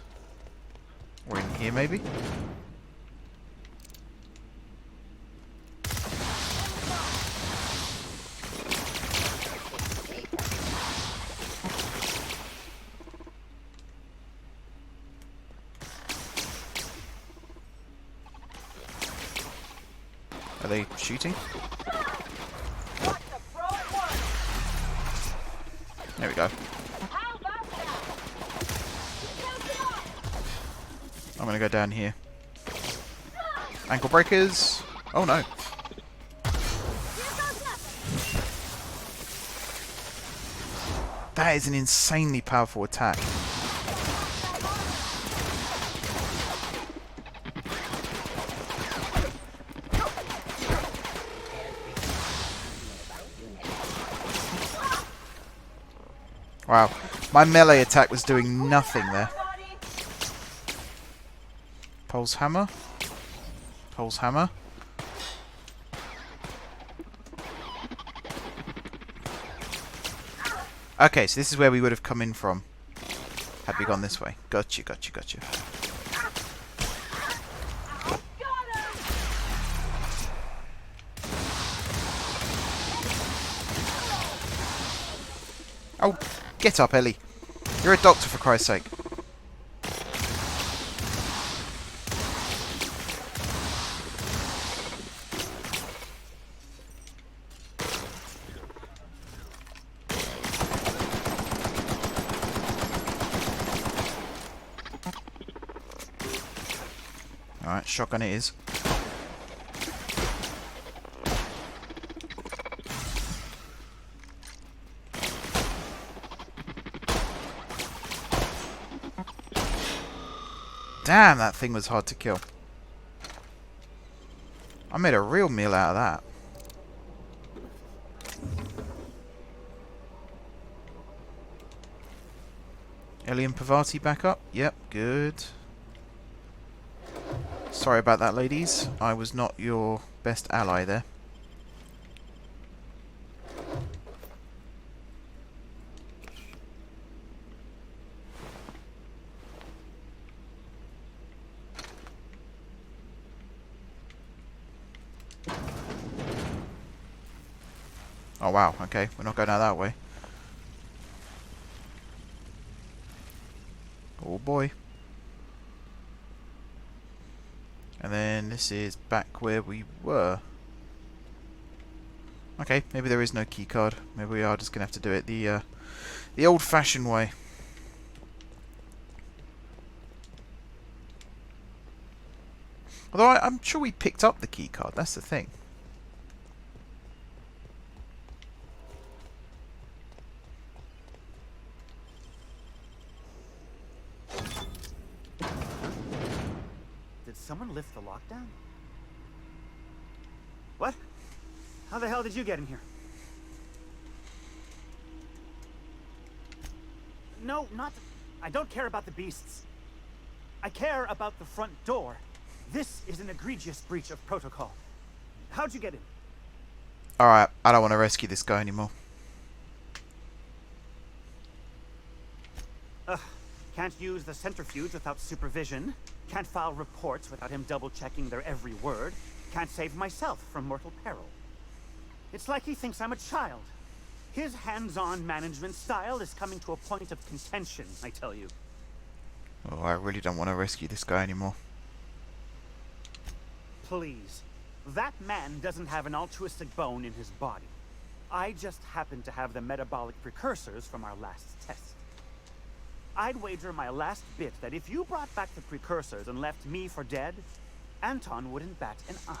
Or in here maybe? Are they shooting? There we go. I'm gonna go down here. Ankle breakers. Oh no. That is an insanely powerful attack. Wow, my melee attack was doing nothing there. Pulse hammer. Pulse hammer. Okay, so this is where we would have come in from had we gone this way. Gotcha, gotcha, gotcha. Oh, get up, Ellie. You're a doctor, for Christ's sake. Alright, shotgun it is. Damn, that thing was hard to kill. I made a real meal out of that. Ellie and Pavati back up? Yep, good. Sorry about that, ladies. I was not your best ally there. Oh wow, okay, we're not going out that way. Oh boy. And then this is back where we were. Okay, maybe there is no keycard. Maybe we are just gonna have to do it the old-fashioned way. Although I'm sure we picked up the keycard. That's the thing. Did someone lift the lockdown? What? How the hell did you get in here? No, not... I don't care about the beasts. I care about the front door. This is an egregious breach of protocol. How'd you get in? Alright, I don't want to rescue this guy anymore. Can't use the centrifuge without supervision. Can't file reports without him double-checking their every word. Can't save myself from mortal peril. It's like he thinks I'm a child. His hands-on management style is coming to a point of contention, I tell you. Oh, I really don't want to rescue this guy anymore. Please. That man doesn't have an altruistic bone in his body. I just happen to have the metabolic precursors from our last test. I'd wager my last bit that if you brought back the precursors and left me for dead, Anton wouldn't bat an eye.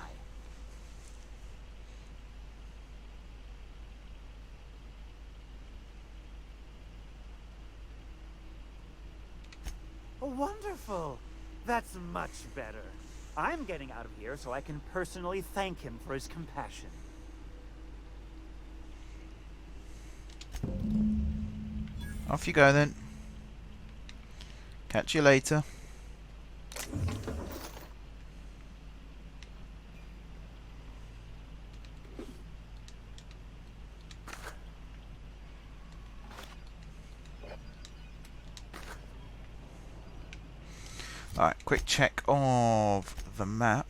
Wonderful. That's much better. I'm getting out of here so I can personally thank him for his compassion. Off you go then. Catch you later. Alright, quick check of the map.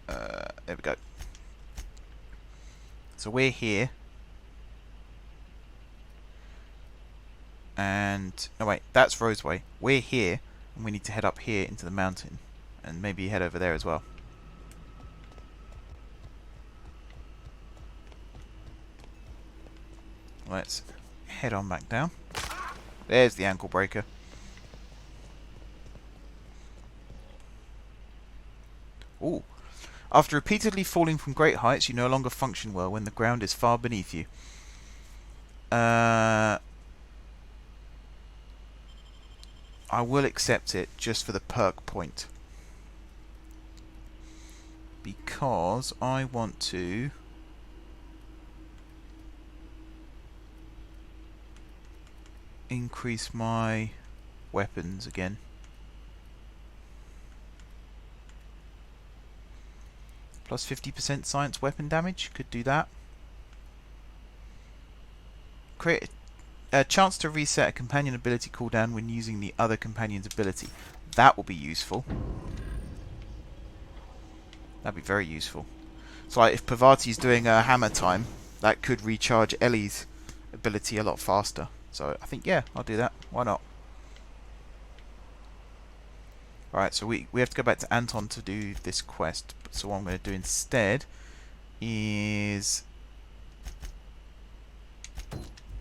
There we go. So we're here. And no, wait, that's Roseway. We're here, and we need to head up here into the mountain, and maybe head over there as well. Let's head on back down. There's the ankle breaker. Ooh. After repeatedly falling from great heights, you no longer function well when the ground is far beneath you. I will accept it just for the perk point. Because I want to increase my weapons again. Plus 50% science weapon damage, could do that. Create a chance to reset a companion ability cooldown when using the other companion's ability. That will be useful. That'd be very useful. So like if Pavati's doing a hammer time, that could recharge Ellie's ability a lot faster. So I think, yeah, I'll do that. Why not? Alright, so we have to go back to Anton to do this quest. So what I'm going to do instead is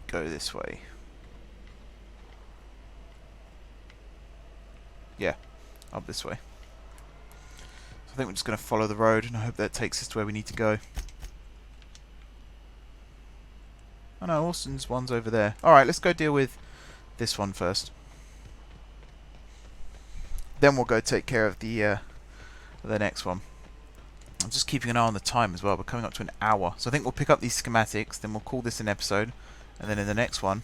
go this way. Yeah, up this way. So I think we're just going to follow the road, and I hope that takes us to where we need to go. Oh no, Austin's one's over there. Alright, let's go deal with this one first. Then we'll go take care of the next one. I'm just keeping an eye on the time as well. We're coming up to an hour. So I think we'll pick up these schematics, then we'll call this an episode. And then in the next one...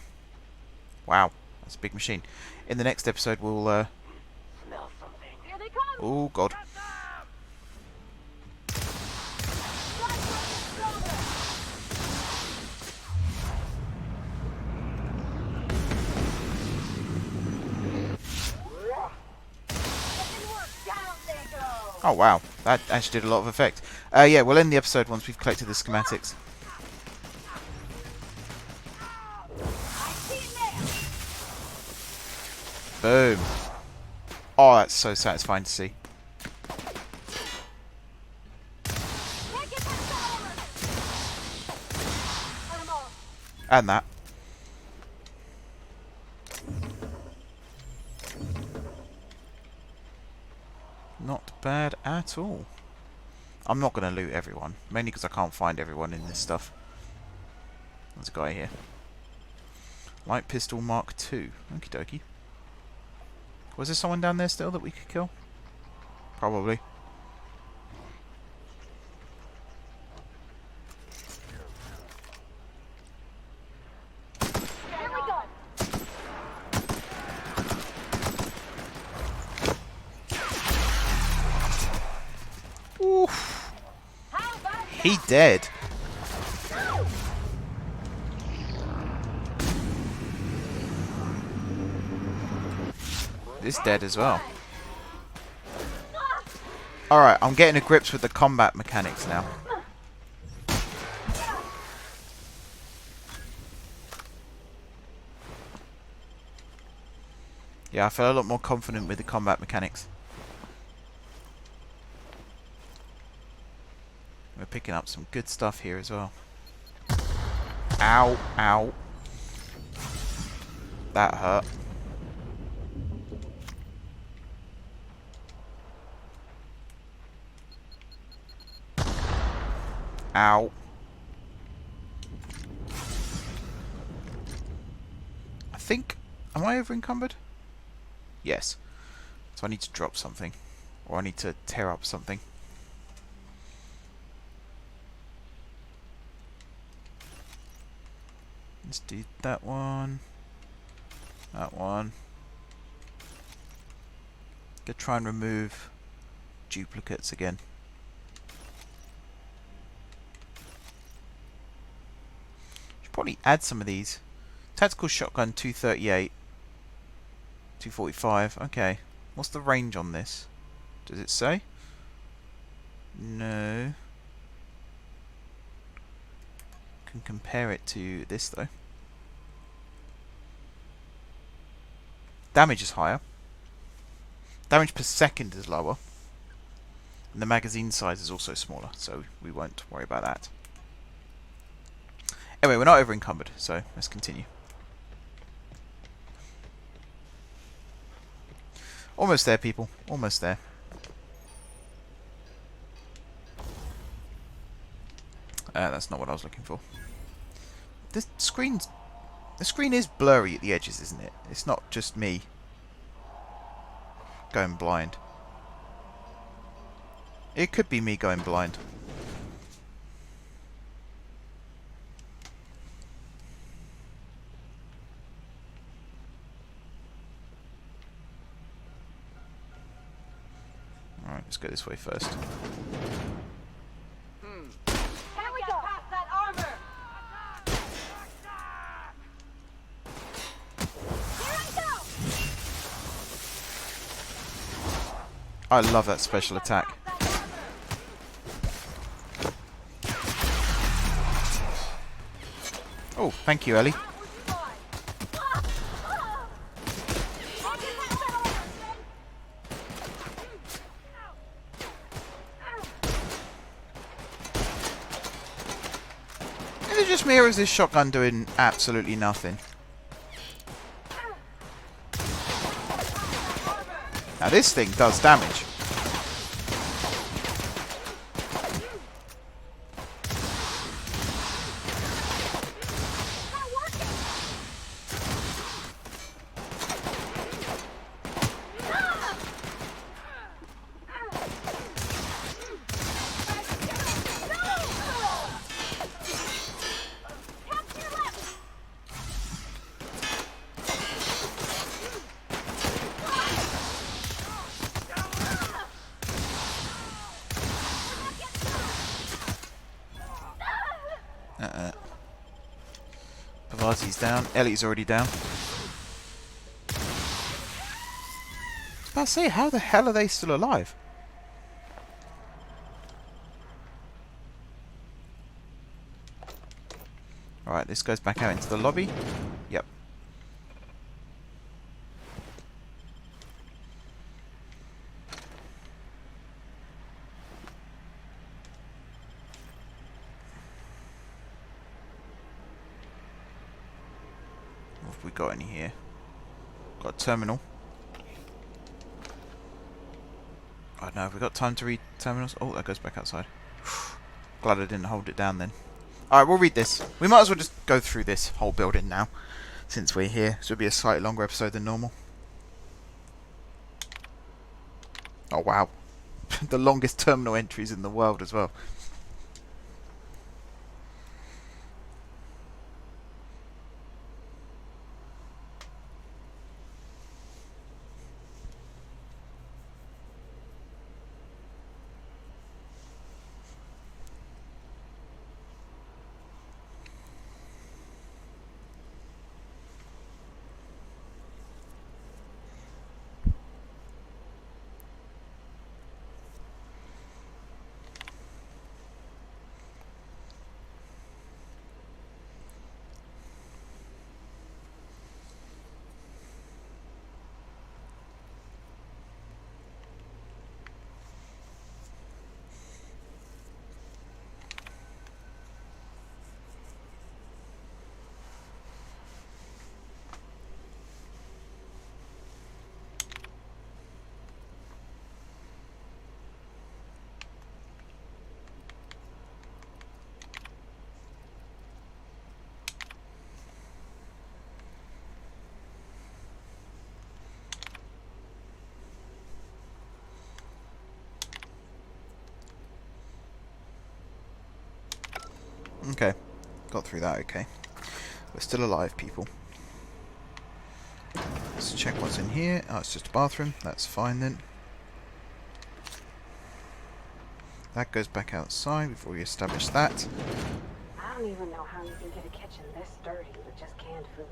Wow, that's a big machine. In the next episode we'll... Smell something. Here they come! Oh, God. Oh wow, that actually did a lot of effect. Yeah, we'll end the episode once we've collected the schematics. Boom. Oh, that's so satisfying to see. And that. Not bad at all. I'm not going to loot everyone, mainly because I can't find everyone in this stuff. There's a guy here. Light pistol Mark II. Okie dokie. Was there someone down there still that we could kill? Probably. Here we go. Oof. He dead. This dead as well. Alright, I'm getting to grips with the combat mechanics now. Yeah, I feel a lot more confident with the combat mechanics. We're picking up some good stuff here as well. Ow, ow. That hurt. Ow. I think... Am I over encumbered? Yes. So I need to drop something. Or I need to tear up something. Let's do that one. That one. Gonna try and remove duplicates again. Should probably add some of these. Tactical shotgun 238. 245. Okay. What's the range on this? Does it say? No. Can compare it to this though. Damage is higher. Damage per second is lower. And the magazine size is also smaller, so we won't worry about that. Anyway, we're not over encumbered, so let's continue. Almost there, people. Almost there. That's not what I was looking for. The screen is blurry at the edges, isn't it? It's not just me going blind. It could be me going blind. Alright, let's go this way first. Can we get past that armor? Here I go! I love that special attack. Oh, thank you, Ellie. Is it just me or is this shotgun doing absolutely nothing? Now this thing does damage. Pavazzi's down. Ellie's already down. I was about to say, how the hell are they still alive? Alright, this goes back out into the lobby. Yep. What have we got in here? Got a terminal. I don't know, have we got time to read terminals? Oh, that goes back outside. Glad I didn't hold it down then. Alright, we'll read this. We might as well just go through this whole building now, since we're here. So it'll be a slightly longer episode than normal. Oh wow. The longest terminal entries in the world as well. Okay. Got through that okay. We're still alive, people. Let's check what's in here. Oh, it's just a bathroom. That's fine then. That goes back outside. We've already established that. I don't even know how you can get a kitchen this dirty with just canned food.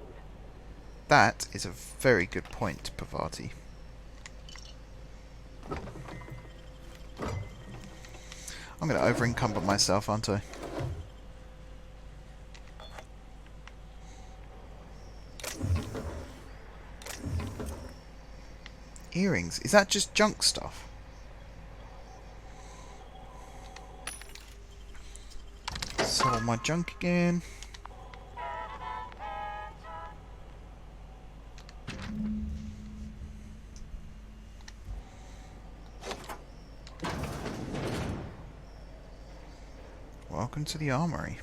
That is a very good point, Pavati. I'm going to over-encumber myself, aren't I? Earrings. Is that just junk stuff? Sell my junk again. Welcome to the armory.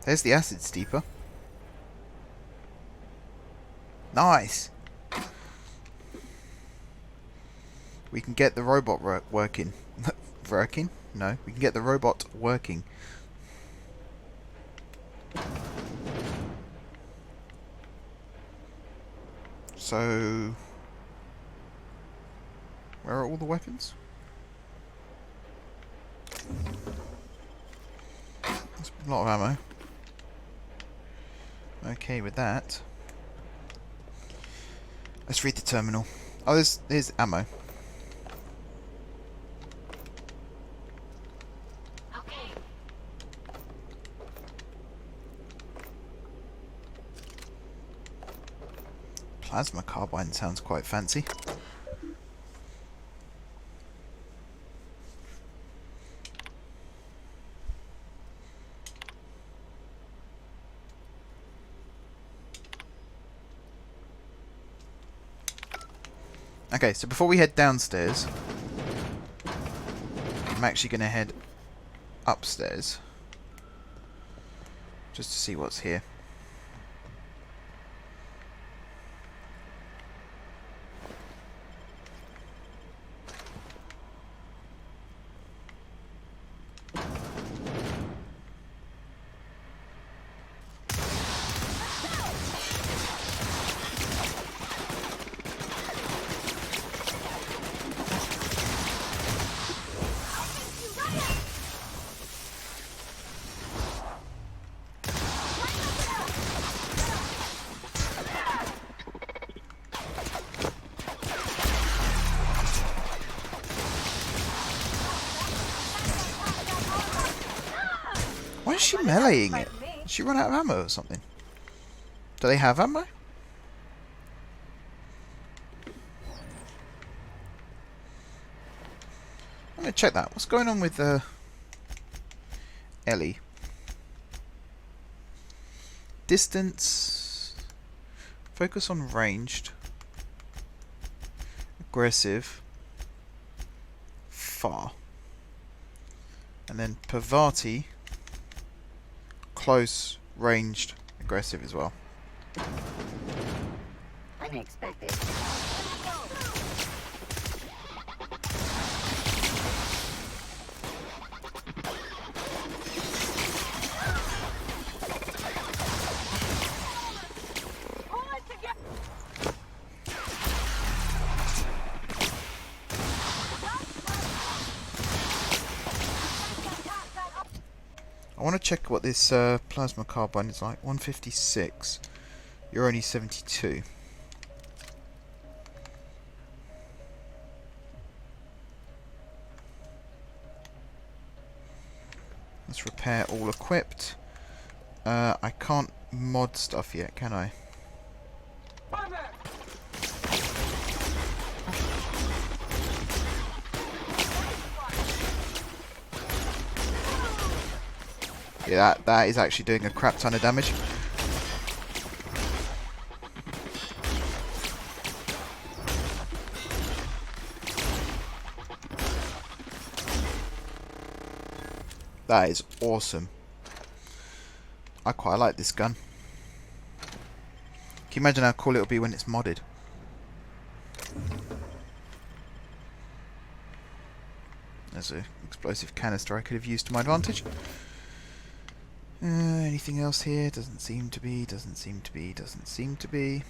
There's the acid steeper. Nice! We can get the robot working. Working? No, we can get the robot working. So... where are all the weapons? That's a lot of ammo. Okay with that. Let's read the terminal. Oh, there's ammo. Plasma carbine sounds quite fancy. Okay, so before we head downstairs, I'm actually going to head upstairs just to see what's here. Why is she meleeing it? Did she run out of ammo or something? Do they have ammo? I'm gonna check that. What's going on with Ellie? Distance. Focus on ranged. Aggressive. Far. And then Pavati. Close, ranged, aggressive as well. Unexpected. I want to check what this plasma carbine is like. 156. You're only 72. Let's repair all equipped. I can't mod stuff yet, can I? Yeah, that is actually doing a crap ton of damage. That is awesome. I quite like this gun. Can you imagine how cool it'll be when it's modded? There's an explosive canister I could have used to my advantage. Anything else here? Doesn't seem to be, doesn't seem to be, doesn't seem to be.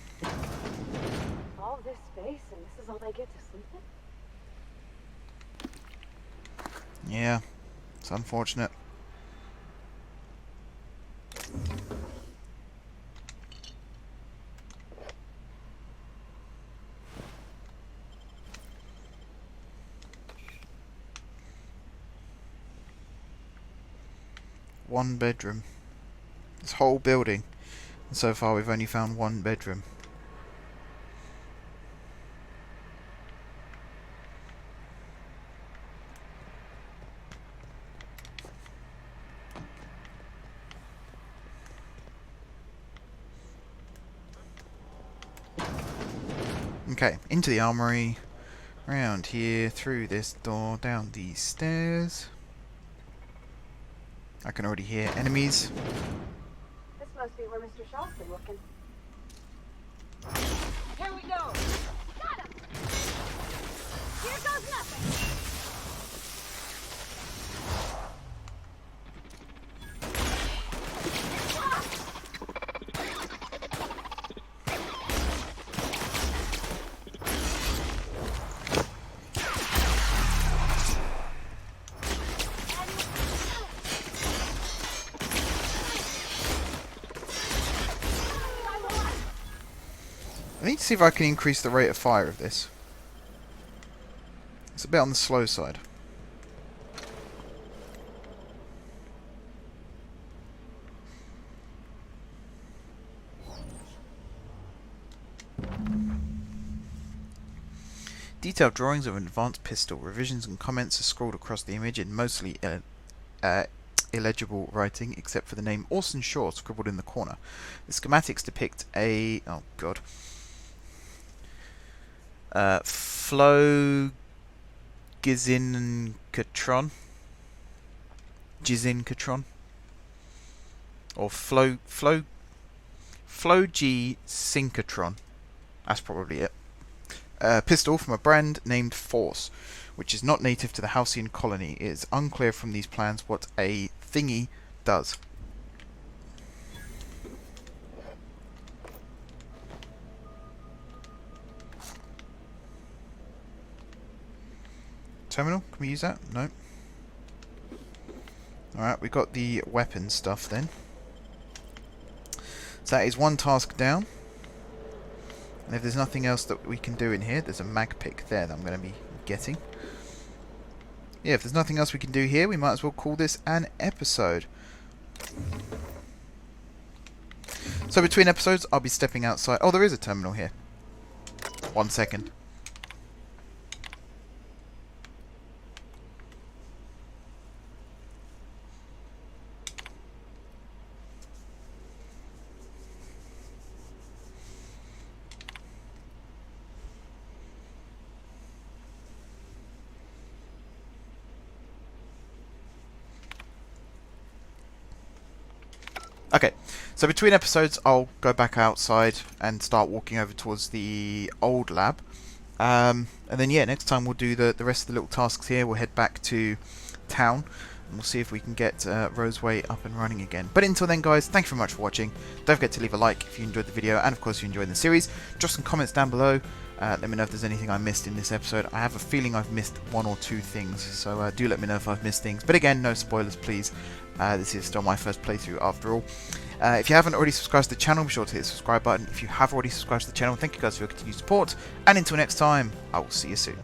All this space, and this is all I get to sleep in? Yeah, it's unfortunate. One bedroom. This whole building. And so far we've only found one bedroom. Okay, into the armory. Round here, through this door, down these stairs. I can already hear enemies. This must be where Mr. Shaw's been looking. Here we go! Got him! Here goes nothing! I need to see if I can increase the rate of fire of this. It's a bit on the slow side. Detailed drawings of an advanced pistol. Revisions and comments are scrawled across the image in mostly illegible writing, except for the name Orson Shaw scribbled in the corner. The schematics depict a... oh god. Flow Gizincatron. Or Flow G Syncatron. That's probably it. Pistol from a brand named Force, which is not native to the Halcyon colony. It is unclear from these plans what a thingy does. Terminal? Can we use that? No. Alright, we got the weapon stuff then. So that is one task down. And if there's nothing else that we can do in here, there's a mag pick there that I'm going to be getting. Yeah, if there's nothing else we can do here, we might as well call this an episode. So between episodes, I'll be stepping outside. Oh, there is a terminal here. 1 second. Okay, so between episodes I'll go back outside and start walking over towards the old lab. And then yeah, next time we'll do the rest of the little tasks here. We'll head back to town and we'll see if we can get Roseway up and running again. But until then guys, thank you very much for watching. Don't forget to leave a like if you enjoyed the video, and of course if you enjoyed the series. Drop some comments down below. Let me know if there's anything I missed in this episode. I have a feeling I've missed one or two things, so do let me know if I've missed things. But again, no spoilers please. This is still my first playthrough after all. If you haven't already subscribed to the channel, be sure to hit the subscribe button. If you have already subscribed to the channel, thank you guys for your continued support. And until next time, I will see you soon.